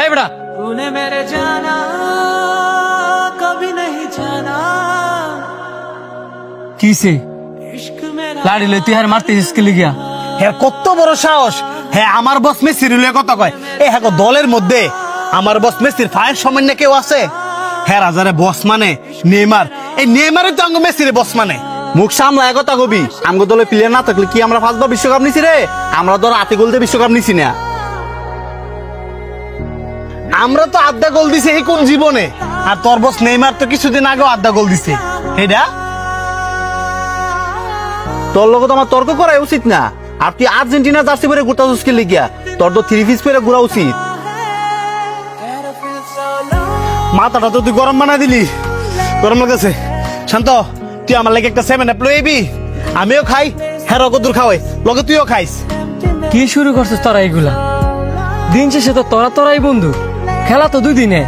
এই বেটা तूने मेरे जाना कभी नहीं जाना কিসে इश्क मेरा লাড়ি লই তুই হার মারতে স্কিল গিয়া হ্যাঁ কত বড় সাহস। হ্যাঁ আমার বস মেসির কথা কয়। হ্যাঁ দলের মধ্যে আমার বস মেসির ফায়ার সামান্য কেউ আছে? হ্যাঁ রাজারে বস মানে নেইমার, এই নেইমারে তো আঙ্গ মেসির বস মানে। মুখ সামলা একতা কবি, আমগো দলে প্লেয়ার না থাকলে কি আমরা 5 বার বিশ্বকাপ নিছি রে? আমরা ধর আতে গোল দিয়ে বিশ্বকাপ নিছি না। আমরা তো আধা গোল দিছি এই কোন জীবনে, আর তোর বস নেইমার তো কিছুদিন আগেও আধা গোল দিছে। এটা তোর লোক তো আমার তর্ক করা উচিত না। আর তুই আর্জেন্টিনা জার্সি পরে গোটা জুসকে লিখিয়া তোর তো 3 পিস পরে ঘোরা উচিত। মাথাটা তো তুই গরম বানা দিলি, গরম লাগতেছে। শান্ত, তুই আমার লাগে একটা 7 লইবি, আমিও খাই, হ্যাঁ রকদুর খাওয়াই, লগে তুইও খাইস। কি শুরু করছিস তোরা এইগুলা? দিন শেষে তো তোরাই বন্ধু, খেলা তো 2 দিনে।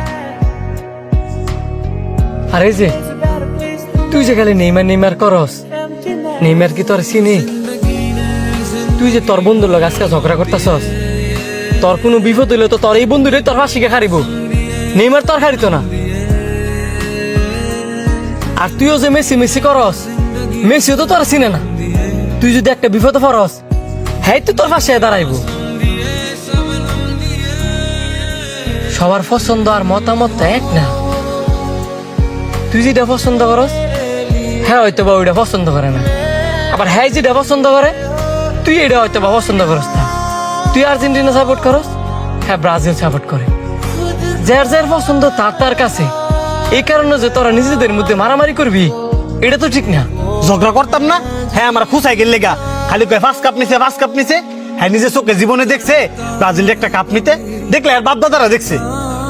আর এই যে তুই যে খালি নেইমার করস, নেইমার কি তোর চিনি? তুই যে তোর বন্ধুর লগে আজকে ঝগড়া করতেছস, তোর কোনো বিপদ হইলে তো তোর এই বন্ধুরে তোর ফাঁসিকে হারিব, নেইমার তোর হারিত না। আর তুইও যে মেসি করস, মেসিও তো তোর চিনে না। তুই যদি একটা বিপদে পড়স, হ্যাঁ তুই তোর ফাঁসে দাঁড়াইব। সবার পছন্দ আর মতামত তো এক না। তুই যেটা পছন্দ করস, হ্যাঁ হয়তো বা ওইটা পছন্দ করে না। আবার হ্যাঁ যেটা পছন্দ করে, তুই এটা হয়তো বা পছন্দ করস না। তুই আর্জেন্টিনা সাপোর্ট করস, হ্যাঁ ব্রাজিল সাপোর্ট করে। যার পছন্দ তার কাছে। এই কারণে যে তোরা নিজেদের মধ্যে মারামারি করবি, এটা তো ঠিক না। ঝগড়া করতাম না, হ্যাঁ আমরা খুশাই গেলে গা খালি কয় 5 কাপ নিছে। হ্যাঁ নিজে চোখে জীবনে দেখছে ব্রাজিলের একটা কাপ নিতে, দেখলে আর বাপ দাদারা দেখছে।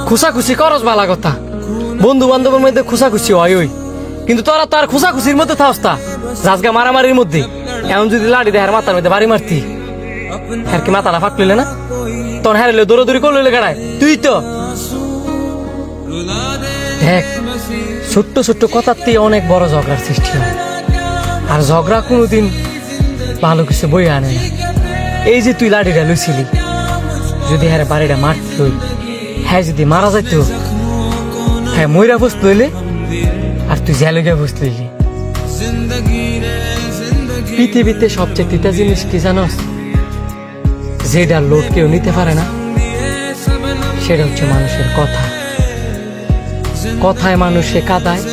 খুশাখুশি করস বালা কথা, বন্ধু বান্ধবের মধ্যে খুশাখুশি হয় ওই, কিন্তু তোরা তো আর খুশাখুশির মধ্যে থাকতা জাজগা মারামারির মধ্যে। এমন যদি লাড়ি দেয় মাথার মধ্যে বাড়ি মারতি, হ্যাঁ কি মাথাটা ফাঁক লইলে না? তোর হারিলে দৌড়াদৌড়ি করলে গাড়ায় তুই তো দেখ। ছোট্ট কথার থেকে অনেক বড় ঝগড়ার সৃষ্টি হয়, আর ঝগড়া কোনোদিন ভালো কিছু বই আনে না। এই যে তুই লাড়িটা লইছিলি, যদি হ্যাঁ বাড়িটা মারতে লই, হ্যাঁ যদি মারা যাইত, হ্যাঁ ময়রা বসতে লইলে আর তুই জ্যালগা বসতে লইলি। পৃথিবীতে সবচেয়ে তিতা জিনিস কি জানোস? যেটা লোড কেউ নিতে পারে না, সেটা হচ্ছে মানুষের কথা। কথায় মানুষে কাঁদায়,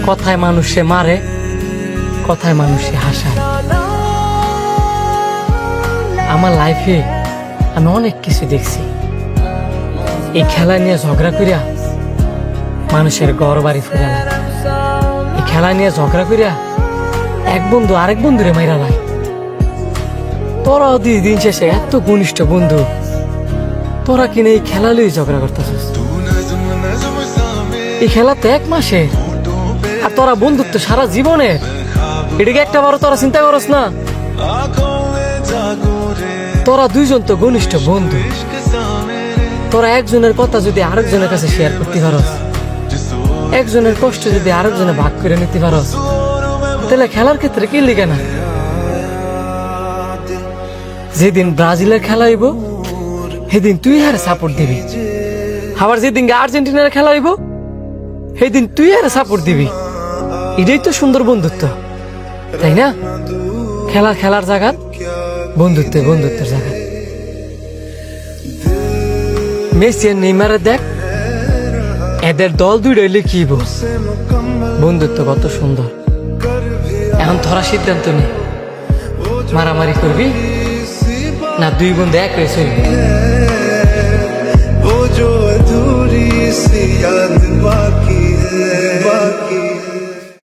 কথায় মানুষে মারে, কথায় মানুষে হাসায়। আমার লাইফে আমি অনেক কিছু দেখছি। এই খেলা নিয়ে ঝগড়া করিয়া মানুষের ঘর বাড়ি ফিরাল, এই খেলা নিয়ে ঝগড়া করিয়া এক বন্ধু আরেক বন্ধুরে মাইরা লাই। তোরাও দিন শেষে এত ঘনিষ্ঠ বন্ধু, তোরা কিনে এই খেলা লই ঝগড়া করতেছিস। এই খেলা তো 1 মাসে, আর তোরা বন্ধুত্ব সারা জীবনের। এটাকে একটা বারো তোরা চিন্তা করস না? তোরা 2 জন তো ঘনিষ্ঠ বন্ধু, তোরা একজনের কথা যদি আরেকজনের কাছে শেয়ার করতে পারস, একজনের কষ্ট যদি আরেকজনে ভাগ করে নিতে পারস, তাহলে খেলার ক্ষেত্রে কি লিখে না? যেদিন ব্রাজিলের খেলা হইব, সেদিন তুই হারে সাপোর্ট দিবি। আবার যেদিন আর্জেন্টিনার খেলা হইব, সেদিন তুই হারে সাপোর্ট দিবি। এটাই তো সুন্দর বন্ধুত্ব, তাই না? খেলার জায়গা, বন্ধুত্বের জায়গা। মেসি আর নেইমারে দেখ, এদের দল 2টা হইলে কি বন্ধুত্ব কত সুন্দর। এখন তোরা সিদ্ধান্ত নি, মারামারি করবি না 2 বন্ধু এক হয়ে চলবি?